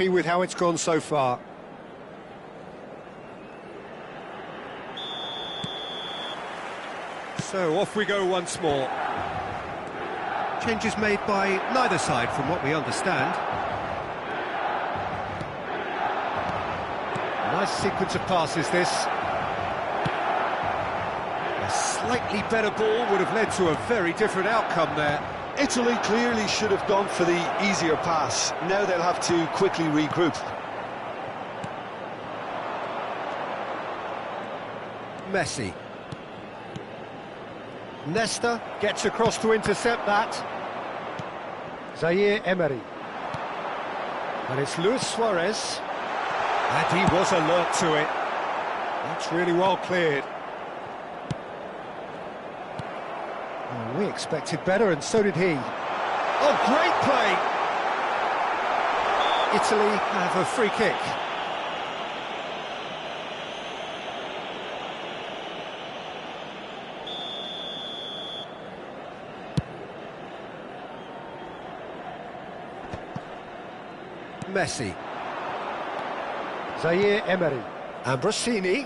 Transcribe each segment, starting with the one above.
happy with how it's gone so far. So off we go once more. Changes made by neither side from what we understand. Nice sequence of passes this. A slightly better ball would have led to a very different outcome there. Italy clearly should have gone for the easier pass. Now they'll have to quickly regroup. Messi. Nesta gets across to intercept that. Zaire Emery. And it's Luis Suarez. And he was alert to it. That's really well cleared. Oh, we expected better, and so did he. Oh, great play! Italy have a free kick. Messi. Zaire Emery. Ambrosini.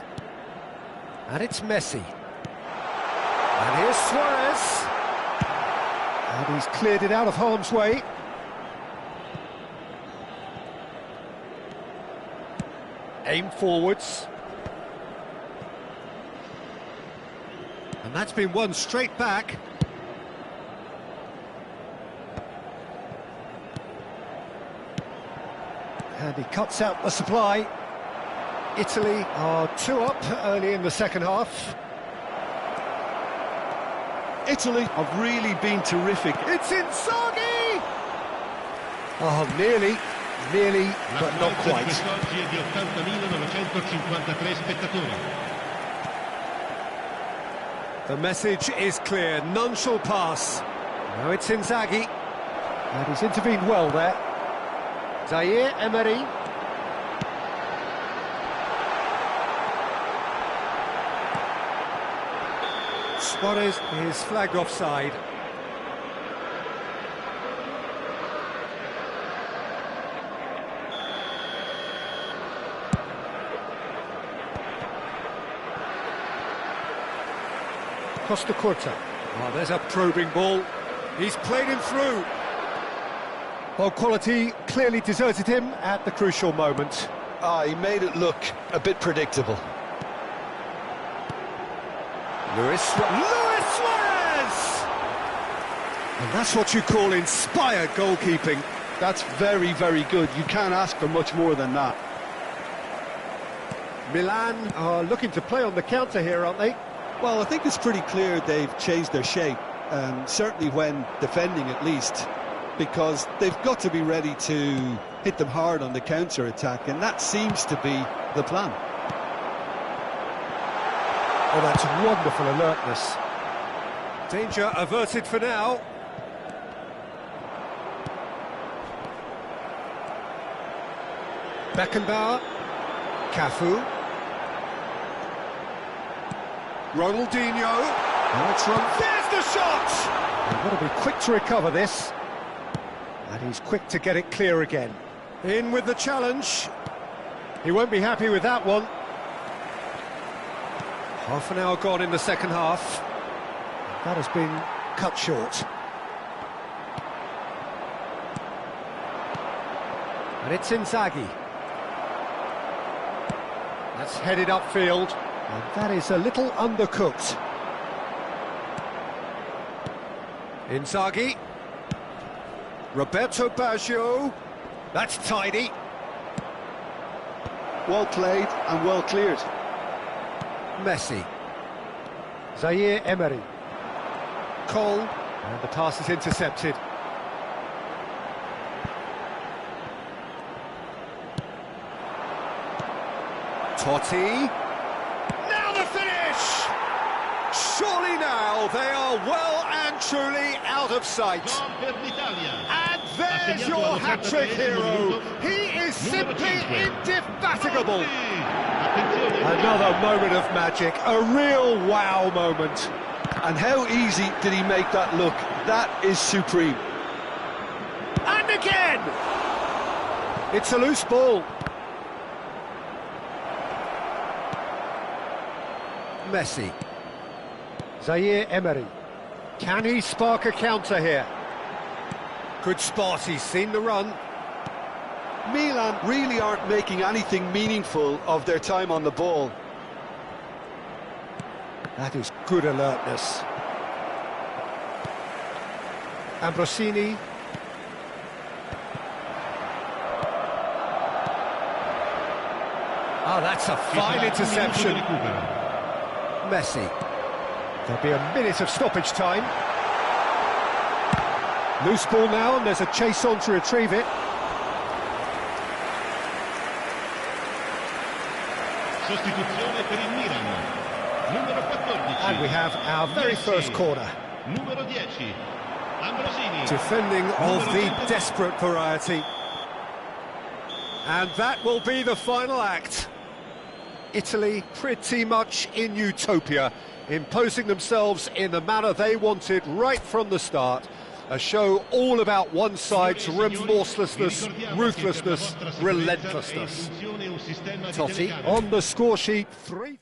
And it's Messi. And here's Suarez. And he's cleared it out of harm's way. Aim forwards. And that's been won straight back. And he cuts out the supply. Italy are 2 up early in the second half. Italy have really been terrific. It's Inzaghi! Oh, nearly, but not quite. The message is clear, none shall pass. Now it's Inzaghi. And he's intervened well there. Zaire Emery. Suarez is flagged offside. Costa Curta. Oh, there's a probing ball. He's played him through. Well, quality clearly deserted him at the crucial moment. He made it look a bit predictable. Luis Suarez! And that's what you call inspired goalkeeping. That's very, very good. You can't ask for much more than that. Milan are looking to play on the counter here, aren't they? Well, I think it's pretty clear they've changed their shape, certainly when defending at least, because they've got to be ready to hit them hard on the counter-attack, and that seems to be the plan. Oh, that's wonderful alertness. Danger averted for now. Beckenbauer. Cafu. Ronaldinho. Now it's run. There's the shot! They've got to be quick to recover this. And he's quick to get it clear again. In with the challenge. He won't be happy with that one. Half an hour gone in the second half. That has been cut short. And it's Inzaghi. That's headed upfield. And that is a little undercooked. Inzaghi. Roberto Baggio. That's tidy. Well played and well cleared. Messi. Zaire Emery. Cole. And the pass is intercepted. Totti. Now the finish! Surely now they are well and truly out of sight. And there's your hat-trick hero. He is simply indefatigable. Another moment of magic, a real wow moment. And how easy did he make that look? That is supreme. And again! It's a loose ball. Messi. Zaire Emery. Can he spark a counter here? Good spot, he's seen the run. Milan really aren't making anything meaningful of their time on the ball. That is good alertness. Ambrosini. Oh, that's a fine interception. Messi. There'll be a minute of stoppage time. Loose ball now, and there's a chase on to retrieve it. Sostituzione per il Milan. Numero 14. And we have our very first corner. Numero 10. Ambrosini. Defending of the desperate variety. And that will be the final act. Italy pretty much in utopia, imposing themselves in the manner they wanted right from the start. A show all about one side's remorselessness, ruthlessness, relentlessness. Totti on the score sheet, 3.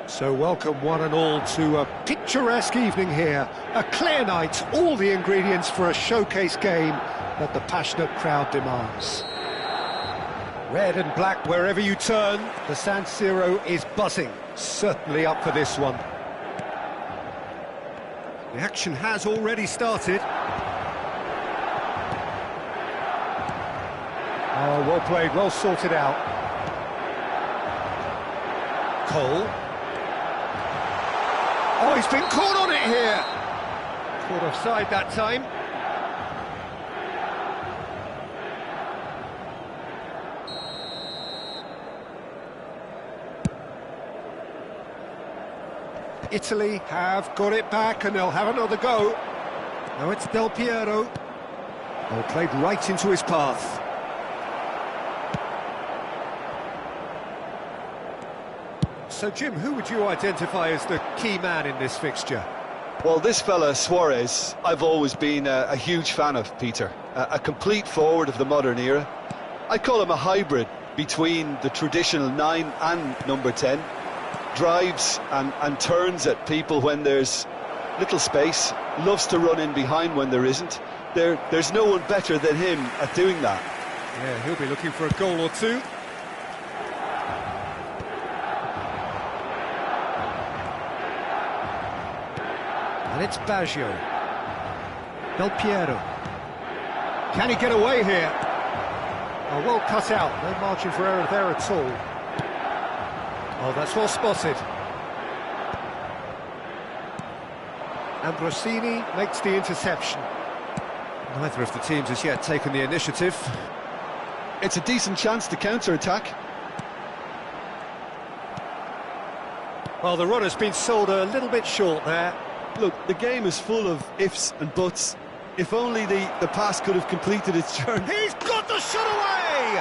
So welcome one and all to a picturesque evening here. A clear night, all the ingredients for a showcase game that the passionate crowd demands. Red and black wherever you turn, the San Siro is buzzing. Certainly up for this one. The action has already started. Oh, well played, well sorted out. Cole. Oh, he's been caught on it here. Caught offside that time. Italy have got it back and they'll have another go. Now it's Del Piero. Oh, played right into his path. So, Jim, who would you identify as the key man in this fixture? Well, this fella, Suarez, I've always been a huge fan of, Peter. A complete forward of the modern era. I call him a hybrid between the traditional 9 and number 10. Drives and turns at people when there's little space. Loves to run in behind when there isn't. There's no one better than him at doing that. Yeah, he'll be looking for a goal or two. And it's Baggio. Del Piero. Can he get away here? Oh, well cut out. No margin for error there at all. Oh, that's well spotted. Ambrosini makes the interception. Neither of the teams has yet taken the initiative. It's a decent chance to counter-attack. Well, the runner's been sold a little bit short there. Look, the game is full of ifs and buts. If only the pass could have completed its journey. He's got the shot away!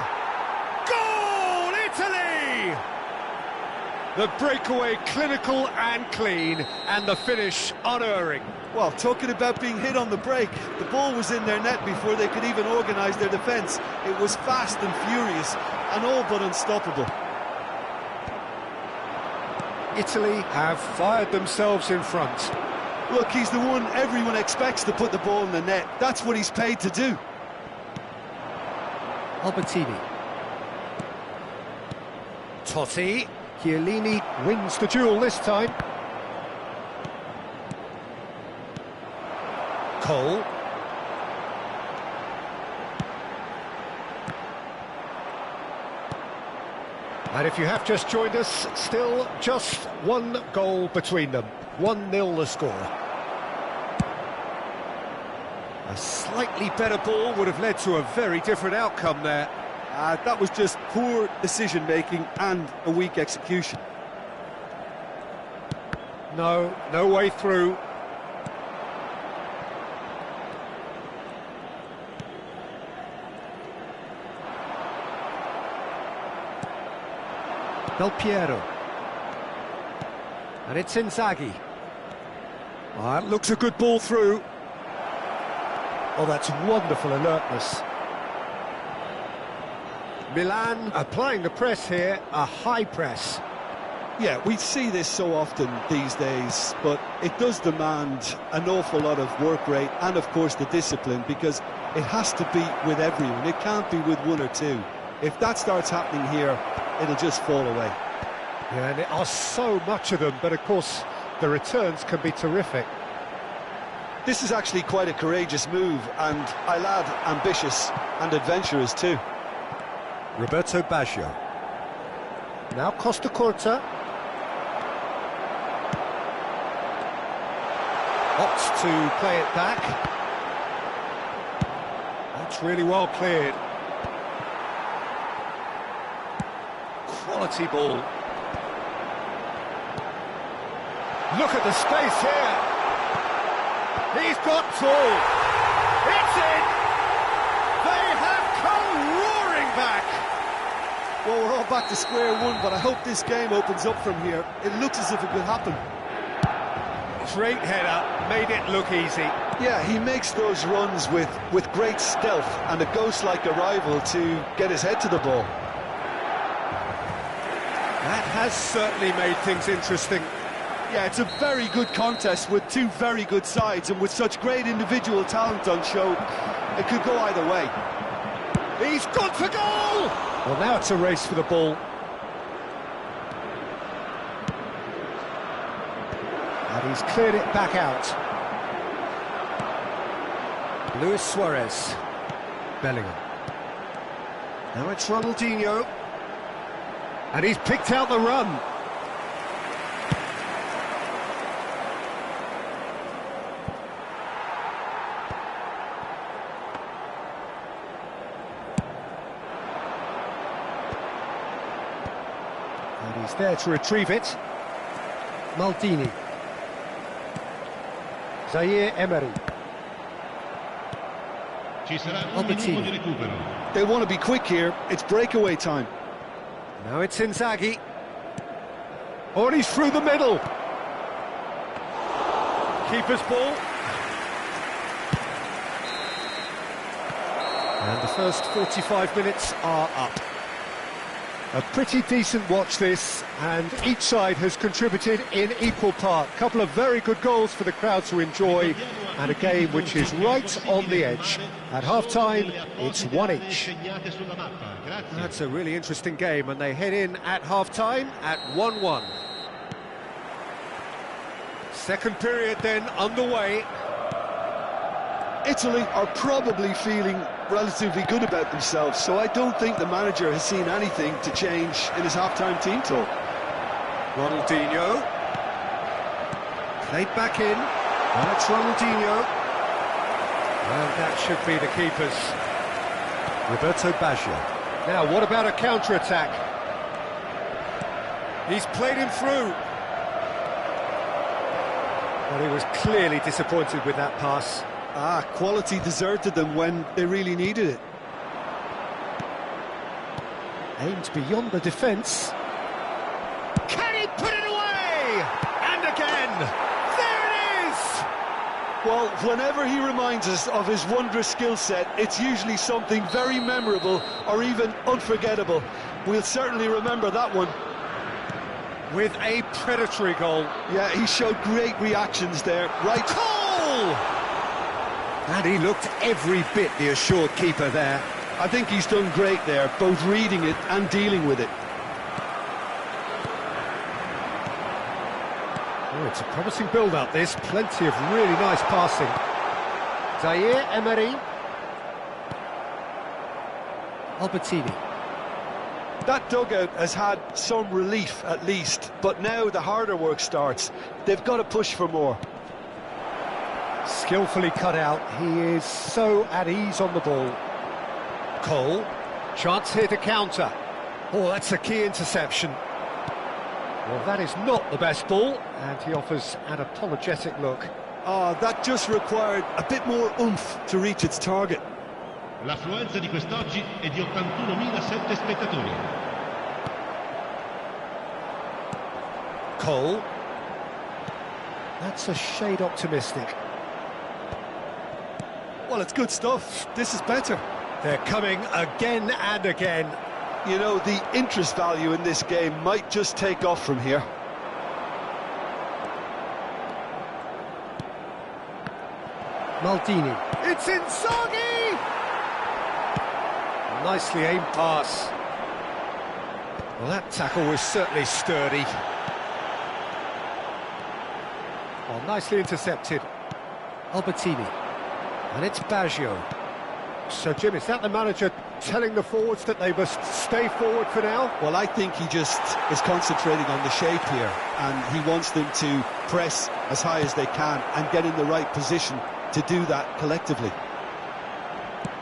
Goal, Italy! The breakaway clinical and clean, and the finish unerring. Well, talking about being hit on the break, the ball was in their net before they could even organise their defence. It was fast and furious, and all but unstoppable. Italy have fired themselves in front. Look, he's the one everyone expects to put the ball in the net. That's what he's paid to do. Albertini. Totti. Chiellini wins the duel this time. Cole. And if you have just joined us, still just one goal between them. 1-0 the score. A slightly better ball would have led to a very different outcome there. That was just poor decision-making and a weak execution. No way through. Del Piero. And it's Inzaghi. Oh, that looks a good ball through. Oh, that's wonderful alertness. Milan applying the press here, a high press. Yeah, we see this so often these days, but it does demand an awful lot of work rate and, of course, the discipline, because it has to be with everyone. It can't be with one or two. If that starts happening here, it'll just fall away. Yeah, and there are so much of them, but of course the returns can be terrific. This is actually quite a courageous move, and I'll add ambitious and adventurous too. Roberto Baggio. Now Costa Curta. Opts to play it back. That's really well cleared. Quality ball. Look at the space here. He's got two. It's in. They have come roaring back. Well, we're all back to square one, but I hope this game opens up from here. It looks as if it could happen. Great header, made it look easy. Yeah, he makes those runs with great stealth and a ghost-like arrival to get his head to the ball. That has certainly made things interesting. Yeah, it's a very good contest with two very good sides, and with such great individual talent on show, it could go either way. He's gone for goal! Well, now it's a race for the ball. And he's cleared it back out. Luis Suarez. Bellingham. Now it's Ronaldinho. And he's picked out the run. And he's there to retrieve it. Maldini. Zaire Emery. Ci sarà un minuto di recupero. They want to be quick here. It's breakaway time. Now it's Inzaghi. Oh, and he's through the middle. Keeper's ball. And the first 45 minutes are up. A pretty decent watch this, and each side has contributed in equal part. A couple of very good goals for the crowd to enjoy, and a game which is right on the edge. At half-time, it's 1-1. That's a really interesting game, and they head in at half-time at 1-1. Second period then underway. Italy are probably feeling relatively good about themselves, so I don't think the manager has seen anything to change in his half-time team talk. Ronaldinho. Played back in. That's Ronaldinho. Well, that should be the keepers. Roberto Baggio. Now, what about a counter-attack? He's played him through. Well, he was clearly disappointed with that pass. Quality deserted them when they really needed it. Aimed beyond the defence. Can he put it away? And again! There it is! Well, whenever he reminds us of his wondrous skill set, it's usually something very memorable or even unforgettable. We'll certainly remember that one. With a predatory goal. Yeah, he showed great reactions there. Right. Goal! And he looked every bit the assured keeper there. I think he's done great there, both reading it and dealing with it. Oh, it's a promising build-up, this. Plenty of really nice passing. Zaire Emery. Albertini. That dugout has had some relief, at least, but now the harder work starts. They've got to push for more. Skillfully cut out. He is so at ease on the ball. Cole. Chance here to counter. Oh, that's a key interception. Well, that is not the best ball, and he offers an apologetic look. That just required a bit more oomph to reach its target. L'affluenza di quest'oggi è di 81.007 spettatori. Cole. That's a shade optimistic. Well, it's good stuff. This is better. They're coming again and again. You know, the interest value in this game might just take off from here. Maldini. It's Inzaghi! Nicely aimed pass. Well, that tackle was certainly sturdy. Well, nicely intercepted. Albertini. And it's Baggio. So, Jim, is that the manager telling the forwards that they must stay forward for now? Well, I think he just is concentrating on the shape here, and he wants them to press as high as they can and get in the right position to do that collectively.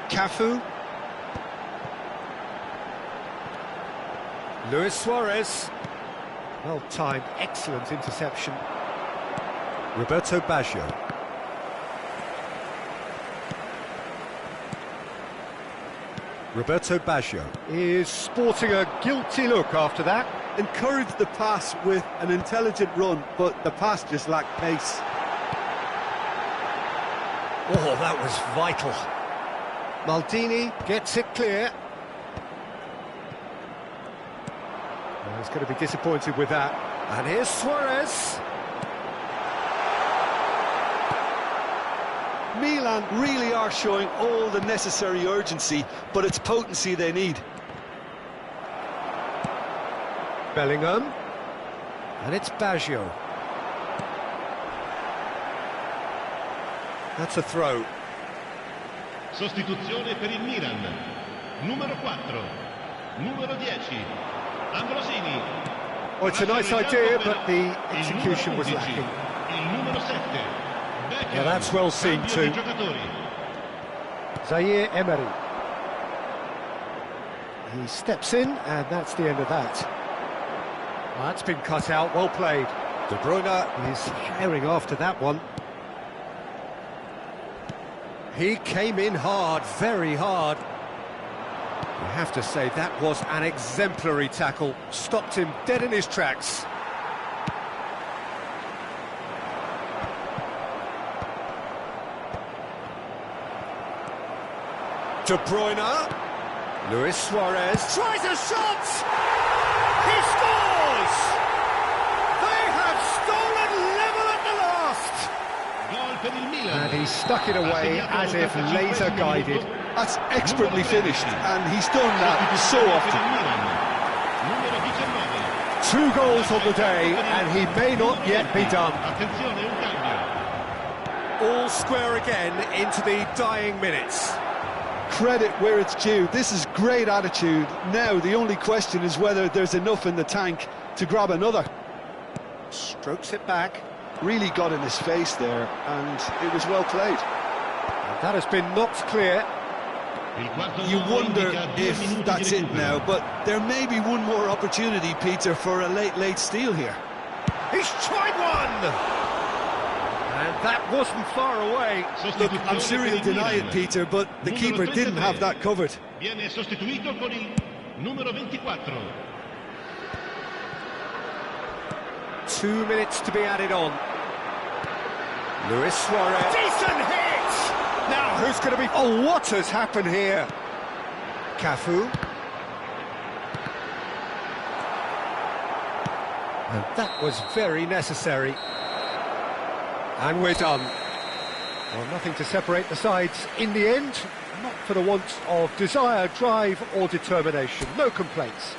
Cafu. Luis Suarez. Well timed, excellent interception. Roberto Baggio. Roberto Baggio is sporting a guilty look after that. Encouraged the pass with an intelligent run, but the pass just lacked pace. Oh, that was vital. Maldini gets it clear. Well, he's going to be disappointed with that. And here's Suarez. Milan really are showing all the necessary urgency, but it's potency they need. Bellingham. And it's Baggio. That's a throw. Sostituzione per il Milan. Numero 4. Numero 10. Ambrosini. Oh, it's a nice idea, but the execution was lacking. Il numero 7. Yeah, that's well seen too. Zaire Emery. He steps in, and that's the end of that. Well, that's been cut out, well played. De Bruyne is herring after that one. He came in hard, very hard. You have to say that was an exemplary tackle. Stopped him dead in his tracks. De Bruyne. Luis Suarez tries a shot! He scores! They have stolen level at the last! And he stuck it away as if laser guided. That's expertly finished, and he's done that so often. 2 goals on the day, and he may not yet be done. Attenzione, un cambio. All square again into the dying minutes. Credit where it's due. This is great attitude. Now the only question is whether there's enough in the tank to grab another. Strokes it back. Really got in his face there, and it was well played. And that has been knocked clear. You wonder if that's it now, but there may be one more opportunity, Peter, for a late steal here. He's tried one! And that wasn't far away. Look, I'm sure he'll deny it, Peter, but the keeper didn't have that covered. Viene sostituito con il numero 24. 2 minutes to be added on. Luis Suarez. Decent hit! Now who's going to be... Oh, what has happened here? Cafu. And that was very necessary. And we're done. Well, nothing to separate the sides in the end. Not for the want of desire, drive or determination. No complaints.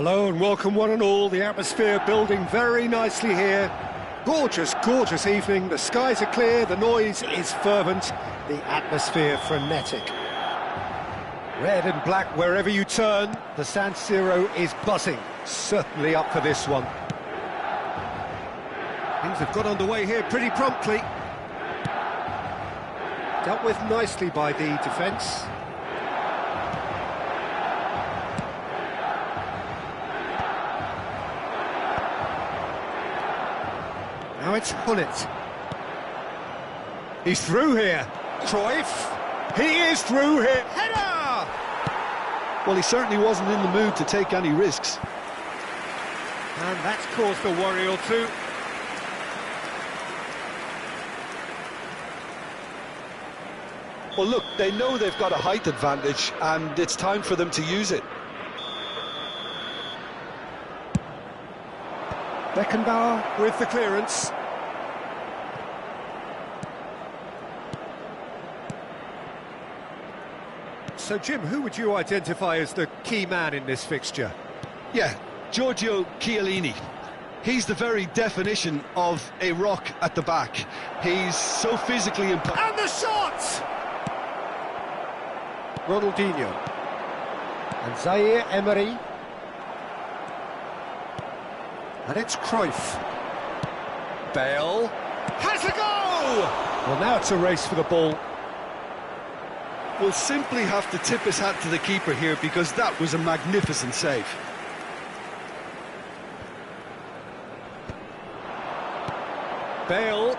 Hello and welcome one and all. The atmosphere building very nicely here. Gorgeous, gorgeous evening. The skies are clear, the noise is fervent, the atmosphere frenetic. Red and black wherever you turn, the San Siro is buzzing. Certainly up for this one. Things have got underway here pretty promptly. Dealt with nicely by the defence. Now it's Hullet. He's through here. Cruyff. He is through here. Header! Well, he certainly wasn't in the mood to take any risks. And that's caused a worry or two. Well, look, they know they've got a height advantage, and it's time for them to use it. Beckenbauer with the clearance. So, Jim, who would you identify as the key man in this fixture? Yeah, Giorgio Chiellini. He's the very definition of a rock at the back. He's so physically imposing. And the shot! Ronaldinho. And Zaire Emery. And it's Cruyff. Bale has a go! Well, now it's a race for the ball. We'll simply have to tip his hat to the keeper here because that was a magnificent save. Bale.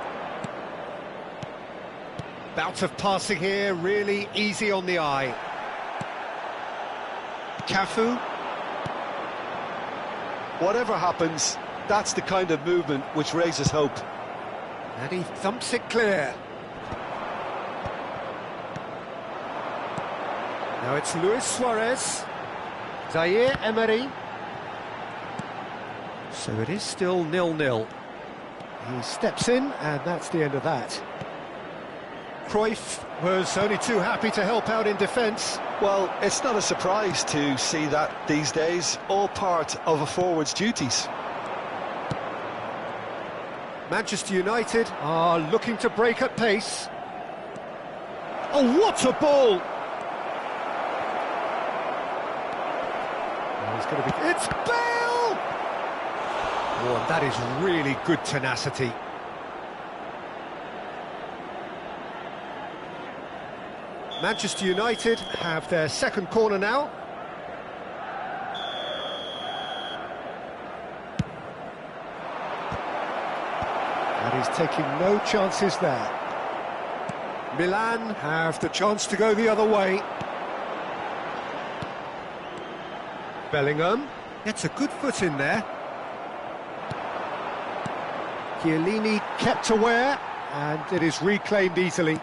Bout of passing here, really easy on the eye. Cafu. Whatever happens, that's the kind of movement which raises hope. And he thumps it clear. Now it's Luis Suarez. Zaire Emery. So it is still 0-0. He steps in, and that's the end of that. Cruyff was only too happy to help out in defence. Well, it's not a surprise to see that these days, all part of a forward's duties. Manchester United are looking to break at pace. Oh, what a ball! Oh, it's going to be... It's Bale! Oh, and that is really good tenacity. Manchester United have their second corner now. And he's taking no chances there. Milan have the chance to go the other way. Bellingham gets a good foot in there. Chiellini kept aware, and it is reclaimed easily.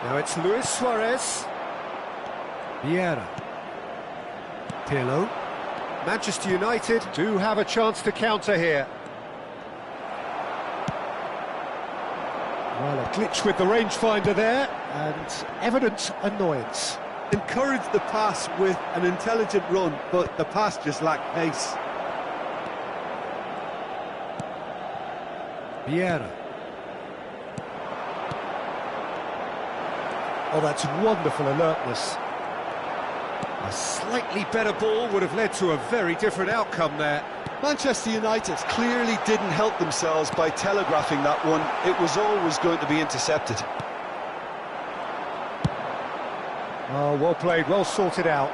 Now it's Luis Suarez. Vieira. Pirlo. Manchester United do have a chance to counter here. Well, a glitch with the rangefinder there, and evident annoyance. Encouraged the pass with an intelligent run, but the pass just lacked pace. Vieira. Oh, that's wonderful alertness. A slightly better ball would have led to a very different outcome there. Manchester United clearly didn't help themselves by telegraphing that one. It was always going to be intercepted. Oh, well played, well sorted out.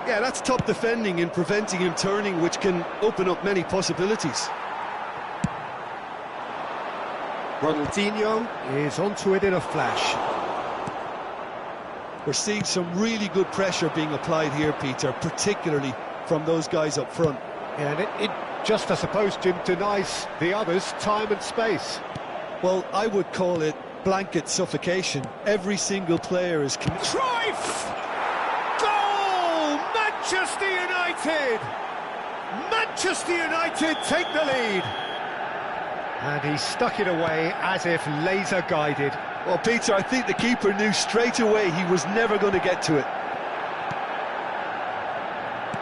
Yeah, that's top defending and preventing him turning, which can open up many possibilities. Ronaldinho is onto it in a flash. We're seeing some really good pressure being applied here, Peter, particularly from those guys up front. Yeah, and it just, I suppose, Jim, denies the others time and space. Well, I would call it blanket suffocation. Every single player is... Cruyff! Goal! Manchester United! Manchester United take the lead! And he stuck it away as if laser-guided. Well, Peter, I think the keeper knew straight away he was never going to get to it.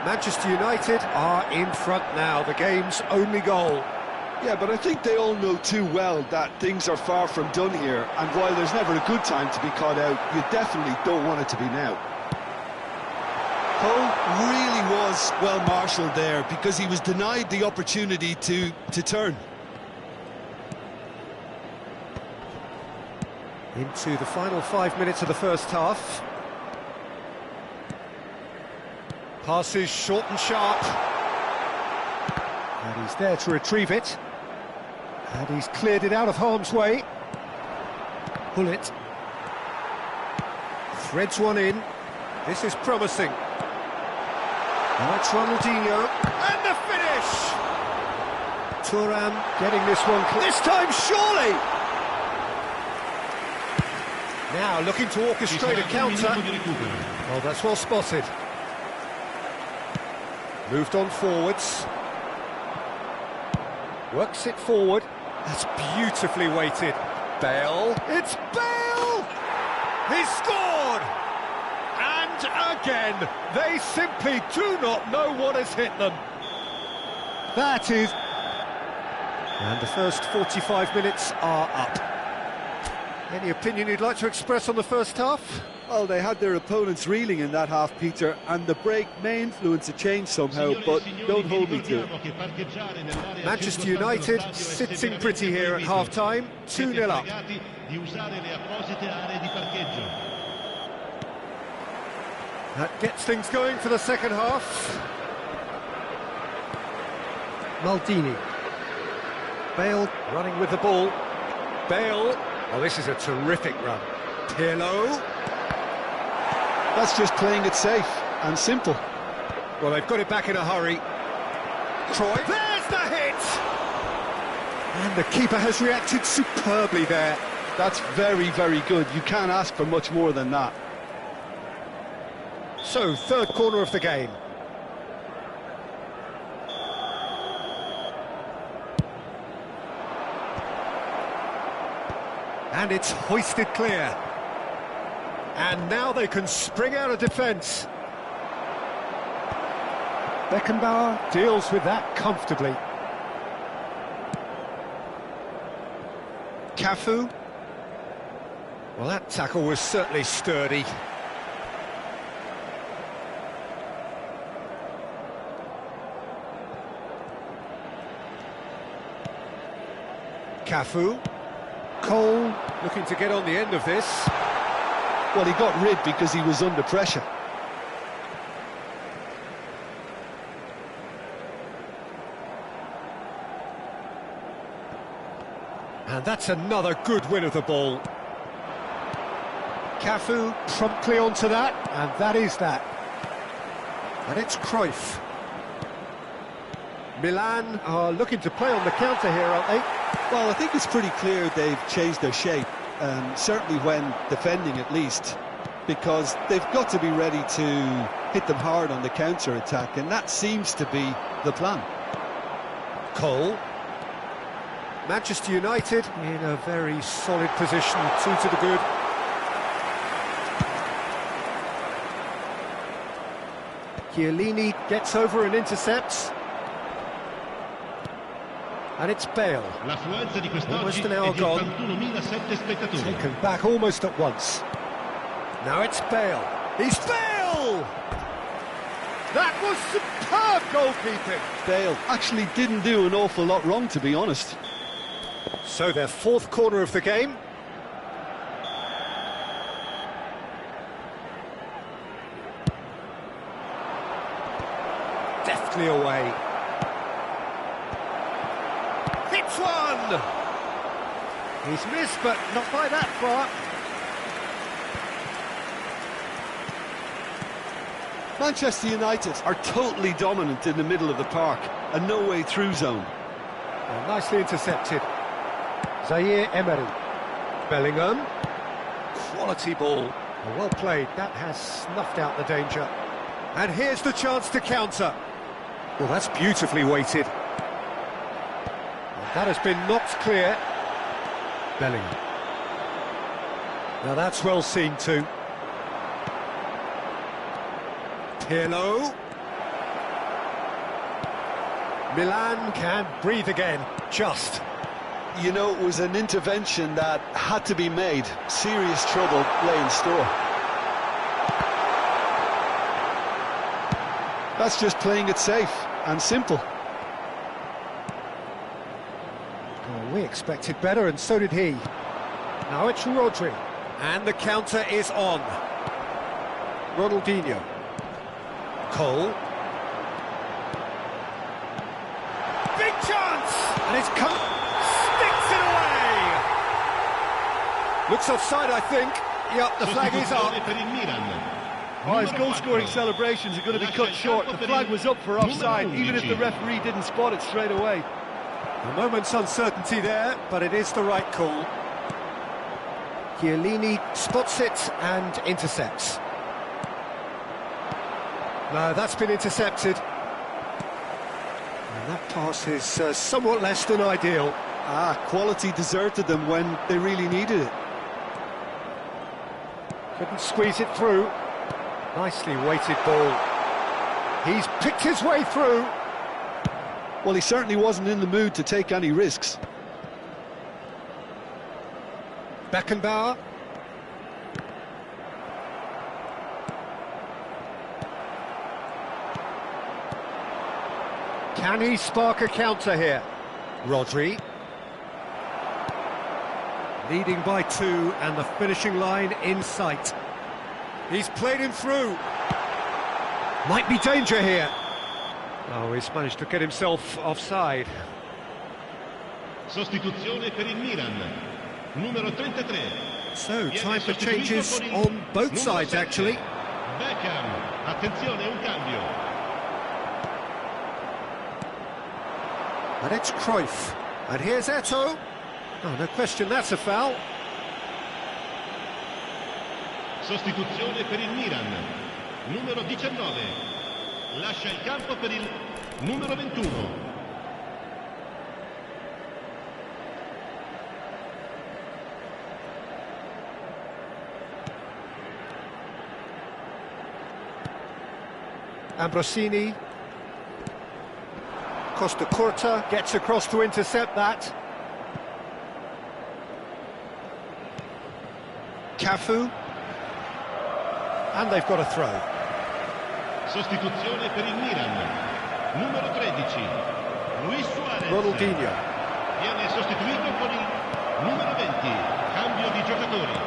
Manchester United are in front now, the game's only goal. Yeah, but I think they all know too well that things are far from done here, and while there's never a good time to be caught out, you definitely don't want it to be now. Cole really was well marshalled there because he was denied the opportunity to turn. Into the final 5 minutes of the first half. Passes short and sharp. And he's there to retrieve it. And he's cleared it out of harm's way. Bullet. Threads one in. This is promising. Now it's Ronaldinho. And the finish! Thuram getting this one. This time, surely! Now looking to orchestrate a counter. Well, that's well spotted. Moved on forwards. Works it forward. That's beautifully weighted. Bale. It's Bale! He's scored! And again, they simply do not know what has hit them. That is... And the first 45 minutes are up. Any opinion you'd like to express on the first half? Well, they had their opponents reeling in that half, Peter, and the break may influence a change somehow, but don't hold me to it. Manchester United sitting pretty here at half-time, 2-0 up. That gets things going for the second half. Maldini. Bale running with the ball. Bale. Oh, this is a terrific run. Pirlo. That's just playing it safe and simple. Well, they've got it back in a hurry. Troy. There's the hit! And the keeper has reacted superbly there. That's very, very good. You can't ask for much more than that. So, third corner of the game. And it's hoisted clear. And now they can spring out of defence. Beckenbauer deals with that comfortably. Cafu. Well, that tackle was certainly sturdy. Cafu. Cole looking to get on the end of this. Well, he got rid because he was under pressure. And that's another good win of the ball. Cafu promptly onto that, and that is that. And it's Cruyff. Milan are looking to play on the counter here, aren't they? Well, I think it's pretty clear they've changed their shape, certainly when defending at least, because they've got to be ready to hit them hard on the counter-attack, and that seems to be the plan. Cole. Manchester United in a very solid position, 2 to the good. Chiellini gets over and intercepts. And it's Bale. Almost an hour gone. Taken back almost at once. Now it's Bale. He's Bale! That was superb goalkeeping. Bale actually didn't do an awful lot wrong, to be honest. So their fourth corner of the game. Deftly away. Hits one! He's missed, but not by that far. Manchester United are totally dominant in the middle of the park, a no-way through zone. Well, nicely intercepted. Zaire Emery. Bellingham. Quality ball. Well played. That has snuffed out the danger. And here's the chance to counter. Well, that's beautifully weighted. That has been knocked clear. Bellingham. Now that's well seen too. Pirlo. Milan can breathe again, just. You know, it was an intervention that had to be made. Serious trouble lay in store. That's just playing it safe and simple. Well, we expected better, and so did he. Now it's Rodri. And the counter is on. Ronaldinho. Cole. Big chance! And it's come... Sticks it away! Looks offside, I think. Yep, the flag is up. Oh, his goal-scoring celebrations are going to be cut short. The flag was up for offside, even if the referee didn't spot it straight away. A moment's uncertainty there, but it is the right call. Chiellini spots it and intercepts. No, that's been intercepted. And that pass is somewhat less than ideal. Quality deserted them when they really needed it. Couldn't squeeze it through. Nicely weighted ball. He's picked his way through. Well, he certainly wasn't in the mood to take any risks. Beckenbauer. Can he spark a counter here? Rodri. Leading by 2 and the finishing line in sight. He's played him through. Might be danger here. Oh, he's managed to get himself offside. Sostituzione per il Milan. Numero 33. So, time for changes on both sides, actually. Beckham. Attenzione, un cambio. And it's Cruyff. And here's Eto'o. Oh, no question, that's a foul. Sostituzione per il Milan. Numero 19. Lascia il campo per il numero 21. Ambrosini. Costa Curta gets across to intercept that. Cafu. And they've got a throw. Sostituzione per il Milan. Numero 13. Luis Suarez. Ronaldinho. Viene sostituito con il numero 20. Cambio di giocatori.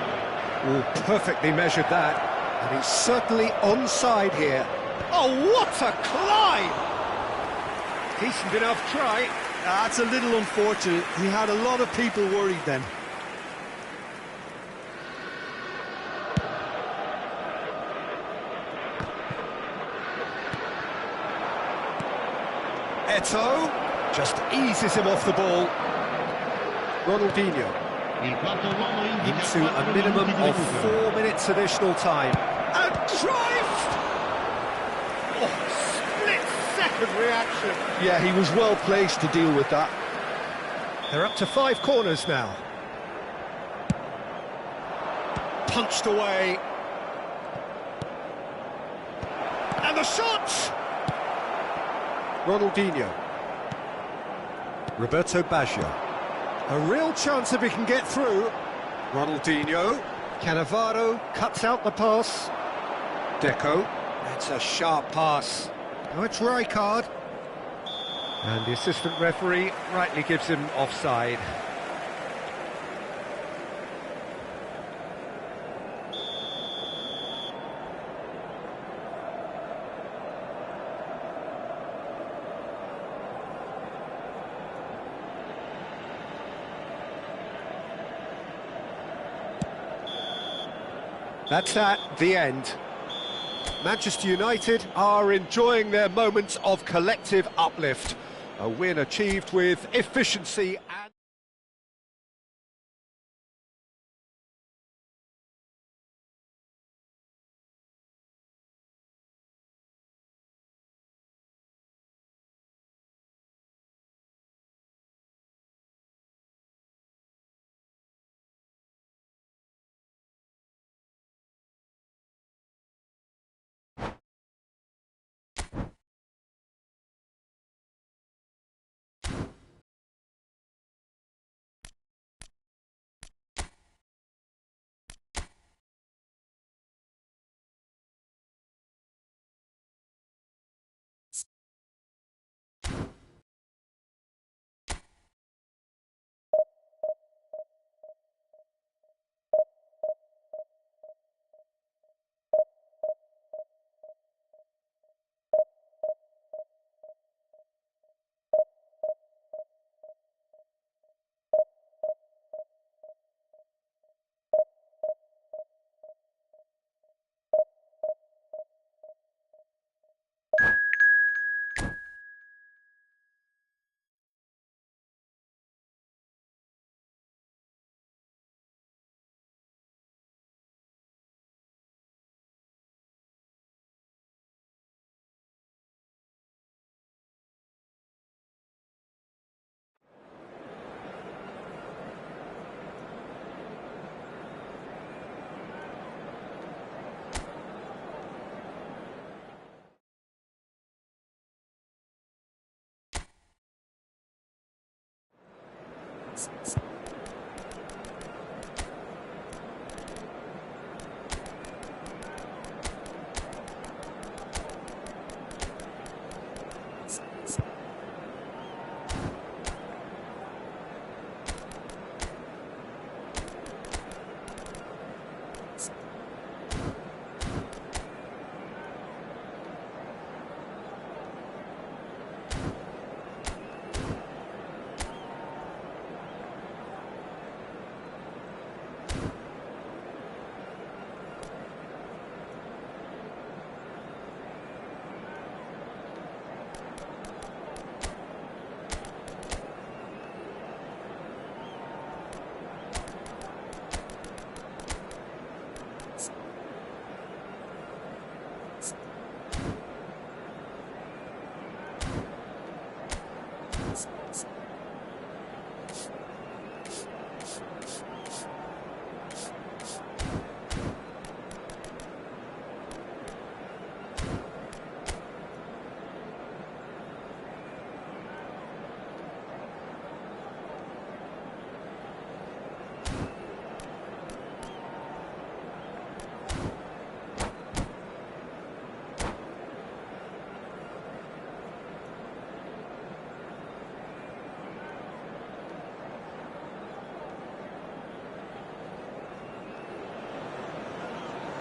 Oh, perfectly measured that. And he's certainly onside here. Oh, what a climb! Decent enough try. That's a little unfortunate. He had a lot of people worried then. Eto'o just eases him off the ball. Ronaldinho Il quarto uomo indica into a 4 minimum minuti di of recupero. 4 minutes additional time. And Cruyff! Oh, split-second reaction. Yeah, he was well placed to deal with that. They're up to 5 corners now. Punched away. And the shot! Ronaldinho. Roberto Baggio. A real chance if he can get through. Ronaldinho. Cannavaro cuts out the pass. Deco. That's a sharp pass. Now it's Rijkaard. And the assistant referee rightly gives him offside. That's at the end. Manchester United are enjoying their moments of collective uplift. A win achieved with efficiency and...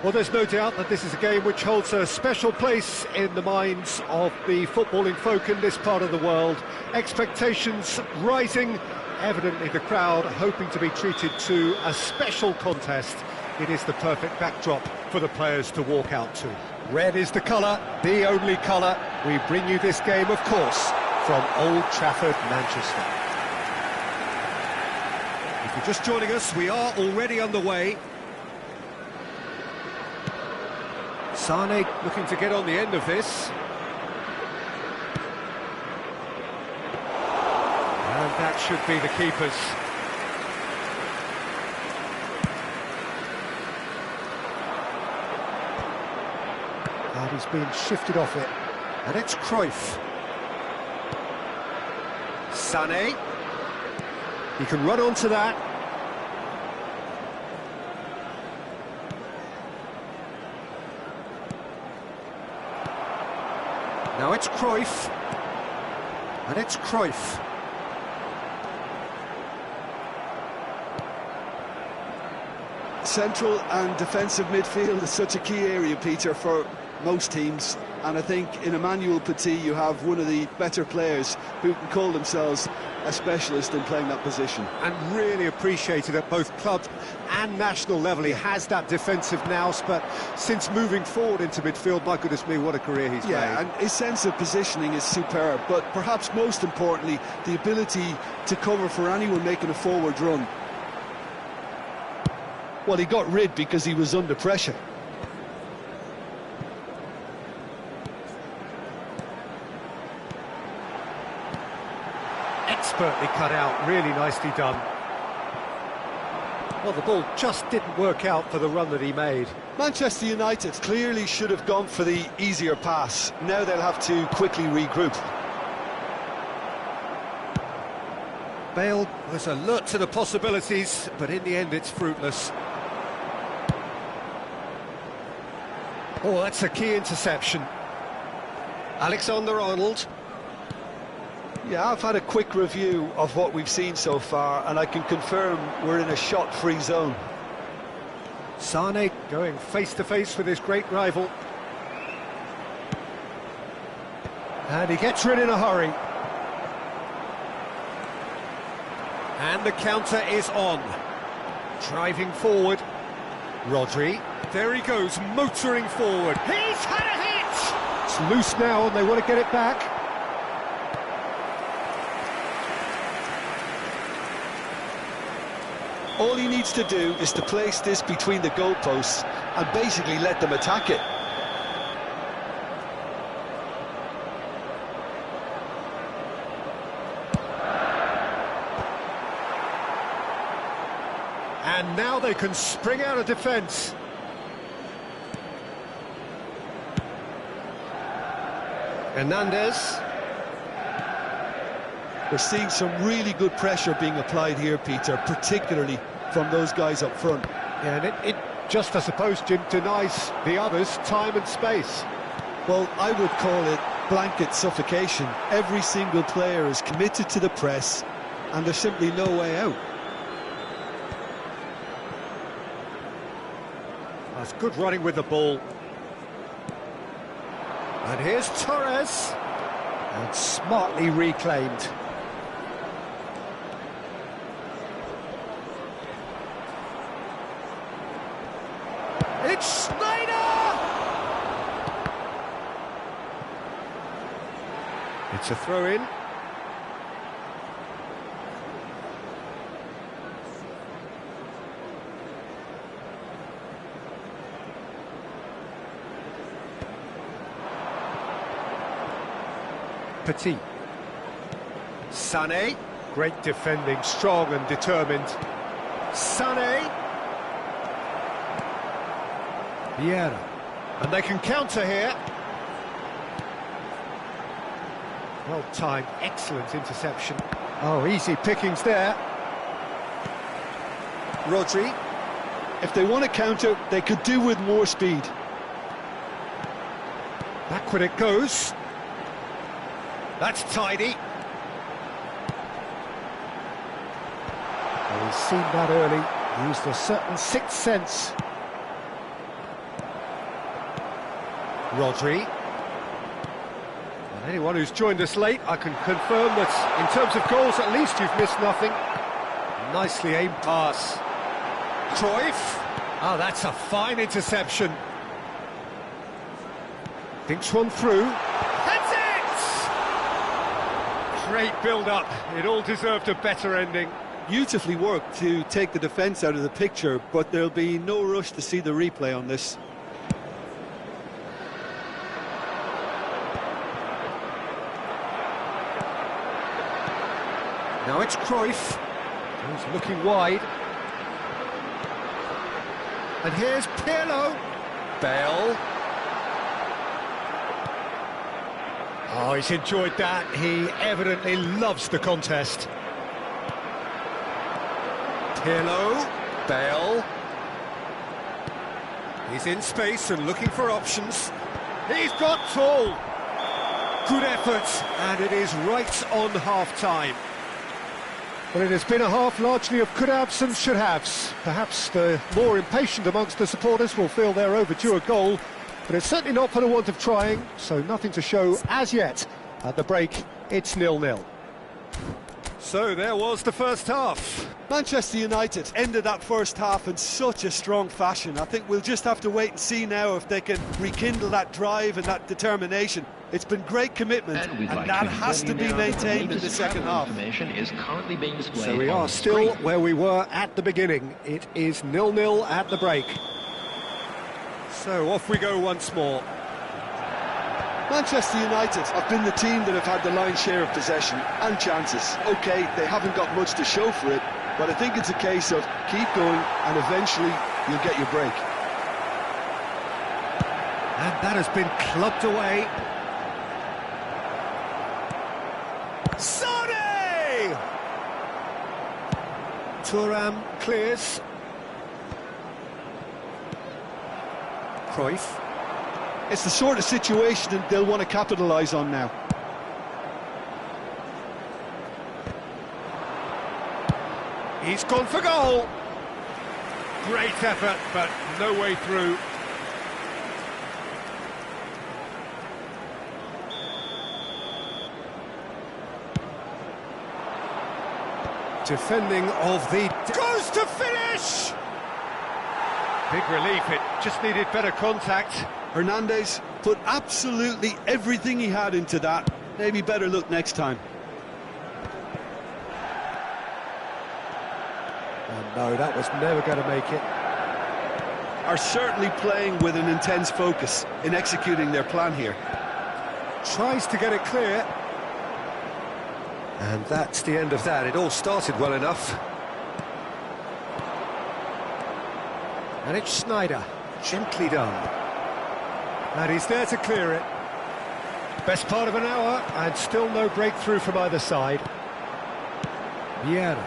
Well, there's no doubt that this is a game which holds a special place in the minds of the footballing folk in this part of the world. Expectations rising, evidently the crowd hoping to be treated to a special contest. It is the perfect backdrop for the players to walk out to. Red is the colour, the only colour. We bring you this game, of course, from Old Trafford, Manchester. If you're just joining us, we are already underway. Sane looking to get on the end of this. And that should be the keepers. And he's been shifted off it. And it's Cruyff. Sane. He can run onto that. Now it's Cruyff, and it's Cruyff. Central and defensive midfield is such a key area, Peter, for most teams, and I think in Emmanuel Petit you have one of the better players who can call themselves a specialist in playing that position. And really appreciated at both club and national level. He has that defensive nous, but since moving forward into midfield, my goodness me, what a career he's made. And his sense of positioning is superb, but perhaps most importantly, the ability to cover for anyone making a forward run. Well, he got rid because he was under pressure. Expertly cut out, really nicely done. Well, the ball just didn't work out for the run that he made. Manchester United clearly should have gone for the easier pass. Now they'll have to quickly regroup. Bale was alert to the possibilities, but in the end it's fruitless. Oh, that's a key interception. Alexander-Arnold. Yeah, I've had a quick review of what we've seen so far, and I can confirm we're in a shot-free zone. Sane going face-to-face with his great rival. And he gets rid in a hurry. And the counter is on. Driving forward. Rodri. There he goes, motoring forward. He's had a hit! It's loose now, and they want to get it back. All he needs to do is to place this between the goalposts and basically let them attack it. And now they can spring out of defence. Hernandez. We're seeing some really good pressure being applied here, Peter, particularly from those guys up front. Yeah, and it just, I suppose, Jim, denies the others time and space. Well, I would call it blanket suffocation. Every single player is committed to the press, and there's simply no way out. That's good running with the ball. And here's Torres. And smartly reclaimed. It's Schneider! It's a throw-in. Petit. Sané. Great defending, strong and determined. Sané. Vieira. And they can counter here. Well timed, excellent interception. Oh, easy pickings there. Rodri. If they want to counter, they could do with more speed. Backward it goes. That's tidy. Well, he's seen that early, used a certain sixth sense. Rodri. And anyone who's joined us late, I can confirm that in terms of goals, at least you've missed nothing. Nicely aimed pass. Cruyff. Oh, that's a fine interception. Thinks one through. That's it! Great build-up. It all deserved a better ending. Beautifully worked to take the defence out of the picture, but there'll be no rush to see the replay on this. Now it's Cruyff. He's looking wide. And here's Pirlo. Bell. Oh, he's enjoyed that. He evidently loves the contest. Pirlo. Bell. He's in space and looking for options. He's got tall. Good effort, and it is right on half-time. Well, it has been a half largely of could-haves and should-haves. Perhaps the more impatient amongst the supporters will feel they're overdue a goal, but it's certainly not for the want of trying, so nothing to show as yet. At the break, it's 0-0. So there was the first half. Manchester United ended that first half in such a strong fashion. I think we'll just have to wait and see now if they can rekindle that drive and that determination. It's been great commitment, and that has to be maintained in the second half. So we are still where we were at the beginning. It is 0-0 at the break. So off we go once more. Manchester United have been the team that have had the lion's share of possession and chances. OK, they haven't got much to show for it, but I think it's a case of keep going and eventually you'll get your break. And that has been clubbed away. Sane! Thuram clears. Cruyff. It's the sort of situation that they'll want to capitalise on now. He's gone for goal. Great effort, but no way through. Defending of the... Goes to finish! Big relief, it just needed better contact. Hernandez put absolutely everything he had into that. Maybe better look next time. Oh no, that was never going to make it. Are certainly playing with an intense focus in executing their plan here. Tries to get it clear. And that's the end of that. It all started well enough. And it's Schneider. Gently done. And he's there to clear it. Best part of an hour, and still no breakthrough from either side. Vieira.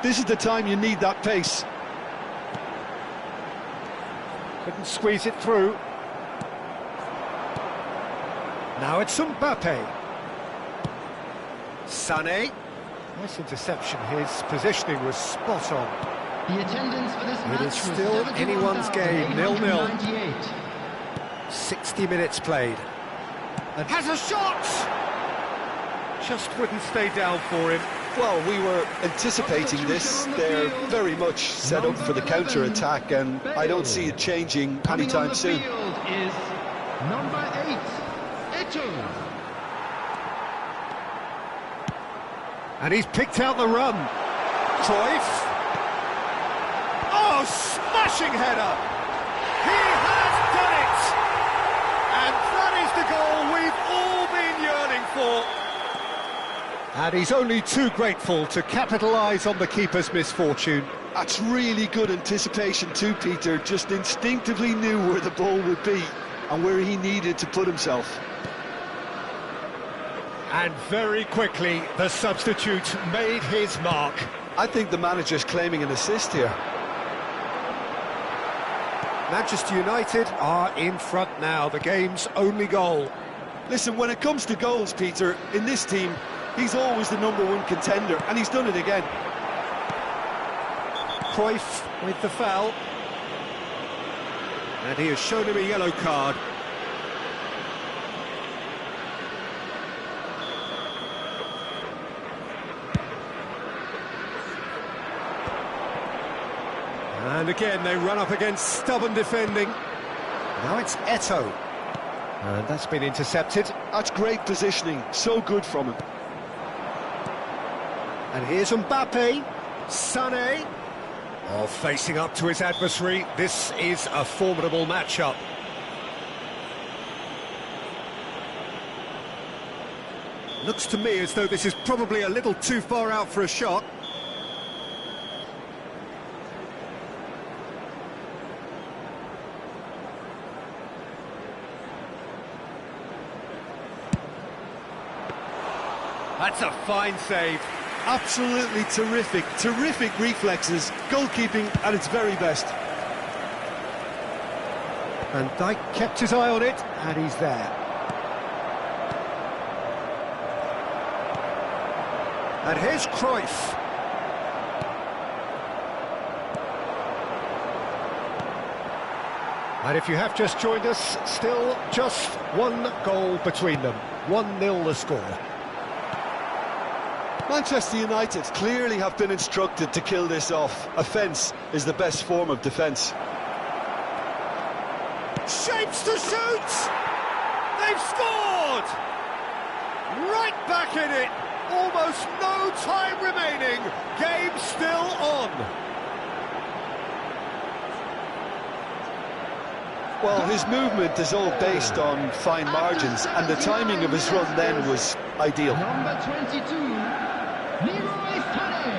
This is the time you need that pace. Couldn't squeeze it through. Now it's Mbappe. Sané. Nice interception. His positioning was spot on. The attendance for this match It is still anyone's game, 0-0. 60 minutes played. And has a shot! Just wouldn't stay down for him. Well, we were anticipating this. They're very much set up for the counter-attack, and I don't see it changing anytime soon. Is number 8, Eto. And he's picked out the run. Cruyff. Oh, smashing header! He has done it! And that is the goal we've all been yearning for. And he's only too grateful to capitalise on the keeper's misfortune. That's really good anticipation too, Peter. Just instinctively knew where the ball would be and where he needed to put himself. And very quickly, the substitute made his mark. I think the manager's claiming an assist here. Manchester United are in front now, the game's only goal. Listen, when it comes to goals, Peter, in this team, he's always the #1 contender, and he's done it again. Cruyff with the foul. And he has shown him a yellow card. And again, they run up against stubborn defending. Now it's Eto. And that's been intercepted. That's great positioning, so good from him. And here's Mbappe. Sané. Oh, facing up to his adversary. This is a formidable matchup. Looks to me as though this is probably a little too far out for a shot. That's a fine save. Absolutely terrific reflexes, goalkeeping at its very best. Van Dijk kept his eye on it, and he's there. And here's Cruyff. And if you have just joined us, still just one goal between them. 1-0 the score. Manchester United clearly have been instructed to kill this off. Offence is the best form of defence. Shapes to shoot! They've scored! Right back in it! Almost no time remaining. Game still on. Well, his movement is all based on fine margins, and the timing of his run then was ideal. Number 22, Leroy Sané.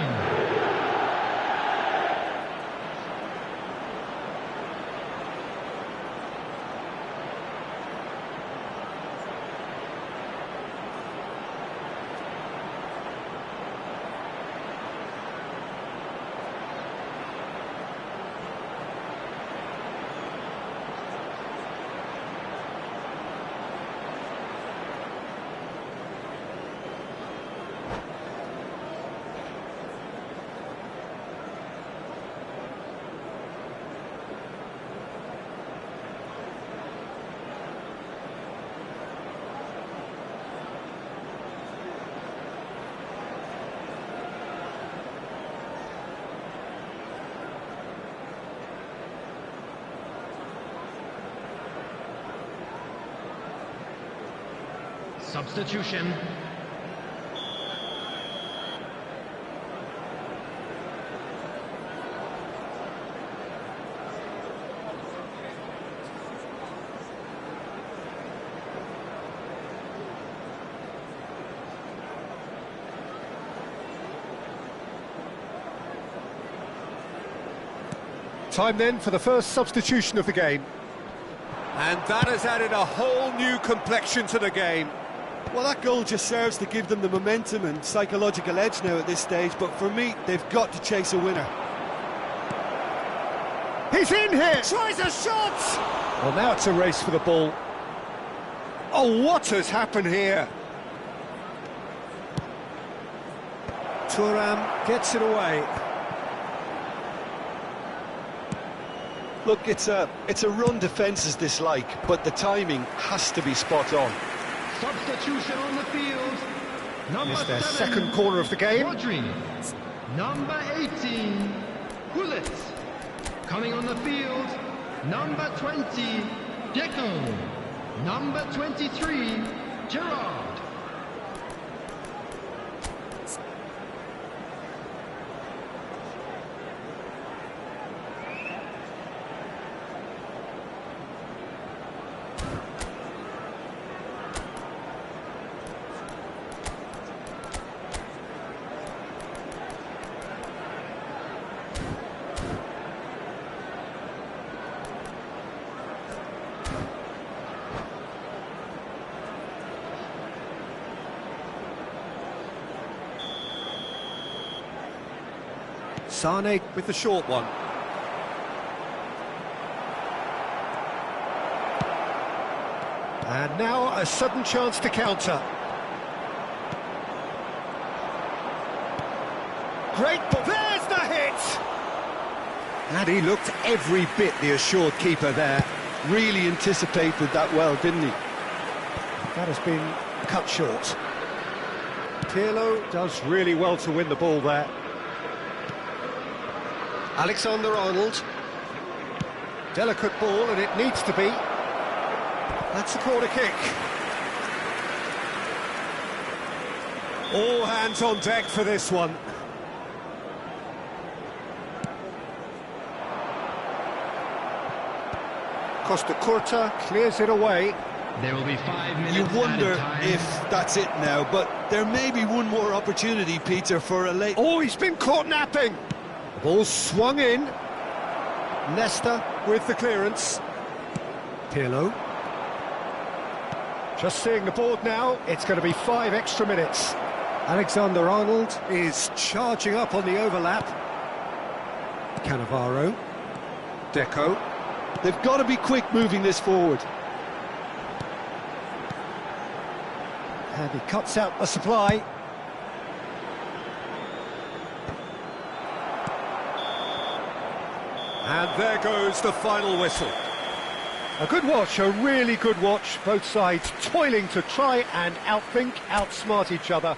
Substitution. Time then for the first substitution of the game. And that has added a whole new complexion to the game. Well, that goal just serves to give them the momentum and psychological edge now at this stage, but for me, they've got to chase a winner. He's in here! Tries a shot! Well, now it's a race for the ball. Oh, what has happened here? Thuram gets it away. Look, it's a run defence's dislike, but the timing has to be spot on. Substitution on the field. Number It's their 7, second corner of the game. Rodri. Number 18, Gullit. Coming on the field, number 20, Deco. Number 23, Gerard. Sane with the short one. And now a sudden chance to counter. Great ball. There's the hit! And he looked every bit the assured keeper there. Really anticipated that well, didn't he? That has been cut short. Pirlo does really well to win the ball there. Alexander-Arnold. Delicate ball, and it needs to be. That's a corner kick. All hands on deck for this one. Costa Curta clears it away. There will be 5 minutes. You wonder added time. if that's it now, but there may be one more opportunity, Peter, for a late... Oh, he's been caught napping. The ball swung in. Nesta with the clearance. Pirlo. Just seeing the board now, it's going to be 5 extra minutes. Alexander-Arnold is charging up on the overlap. Cannavaro. Deco. They've got to be quick moving this forward. And he cuts out the supply. And there goes the final whistle. A good watch, a really good watch. Both sides toiling to try and outsmart each other.